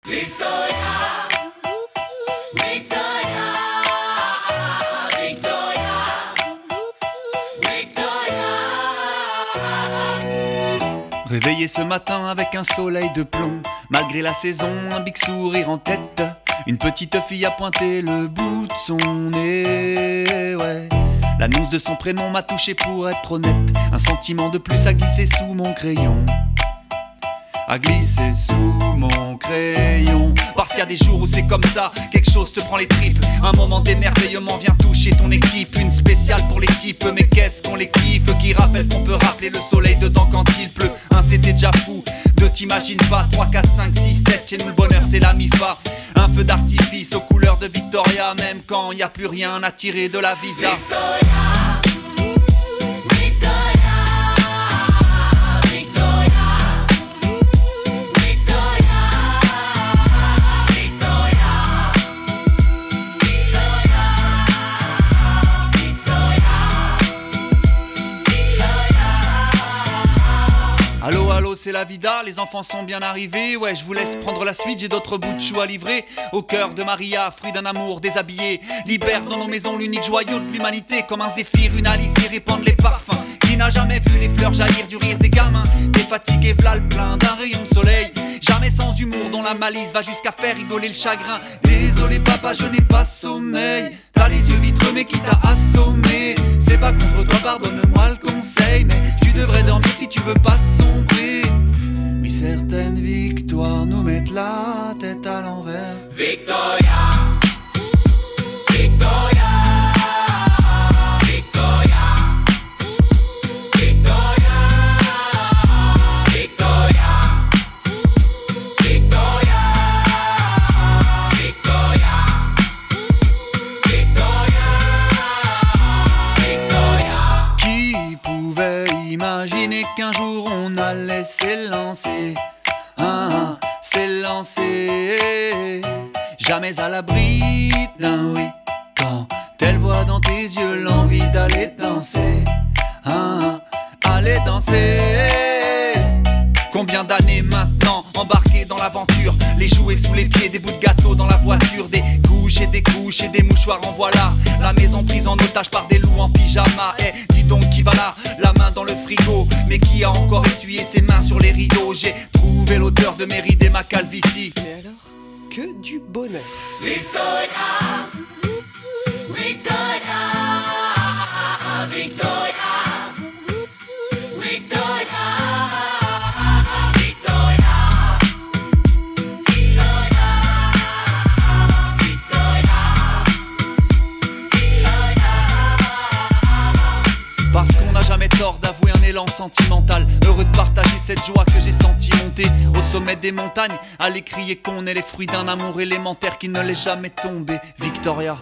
Victoria, Victoria, Victoria, Victoria. Réveillé ce matin avec un soleil de plomb, malgré la saison, un big sourire en tête. Une petite fille a pointé le bout de son nez, ouais. L'annonce de son prénom m'a touché pour être honnête. Un sentiment de plus a glissé sous mon crayon. A glissé sous mon crayon. Parce qu'il y a des jours où c'est comme ça, quelque chose te prend les tripes. Un moment d'émerveillement vient toucher ton équipe. Une spéciale pour les types, mais qu'est-ce qu'on les kiffe. Qui rappelle qu'on peut rappeler le soleil dedans quand il pleut. Un c'était déjà fou, deux t'imagines pas. 3, 4, 5, 6, 7, chez nous le bonheur c'est la mi-fa. Un feu d'artifice aux couleurs de Victoria. Même quand y a plus rien à tirer de la visa. Victoria, Victoria, Victoria, Victoria, Victoria, Allô, allô, c'est la vida, les enfants sont bien arrivés. Ouais, je vous laisse prendre la suite, j'ai d'autres bouts de chou à livrer. Au cœur de Maria, fruit d'un amour déshabillé, libère dans nos maisons l'unique joyau de l'humanité. Comme un zéphyr, une alice et répandre les parfums. Qui n'a jamais vu les fleurs jaillir du rire des gamins? Des fatigués v'là le plein d'un rayon de soleil. Jamais sans humour dont la malice va jusqu'à faire rigoler le chagrin. Désolé papa, je n'ai pas sommeil. T'as les yeux vitreux mais qui t'a assommé? C'est pas contre toi, pardonne-moi le conseil, mais tu devrais dormir si tu veux pas sombrer. Oui, certaines victoires nous mettent la tête à l'envers. Victoria, Victoria, Victoria, Victoria, Victoria, Victoria, Victoria, Victoria, Victoria. Qui pouvait imaginer qu'un jour on allait s'élancer, s'élancer. Jamais à l'abri d'un oui, quand elle voit dans tes yeux l'envie d'aller danser, aller danser. Combien d'années maintenant, embarqués dans l'aventure, les jouets sous les pieds, des bouts de gâteau dans la voiture, des couches et des mouchoirs en voilà. La maison prise en otage par des loups en pyjama. Dis donc qui va là, la main dans le frigo, mais qui a encore essuyé ses mains sur les rideaux? J'ai trouvé l'odeur de mes rides et ma calvitie. Mais alors, que du bonheur. Victoria, Victoria, Victoria, Victoria, Victoria, Parce qu'on n'a jamais tort d'avouer un élan sentimental. Heureux de partager cette joie que j'ai senti monter au sommet des montagnes, aller crier qu'on est les fruits d'un amour élémentaire qui ne l'est jamais tombé. Victoria.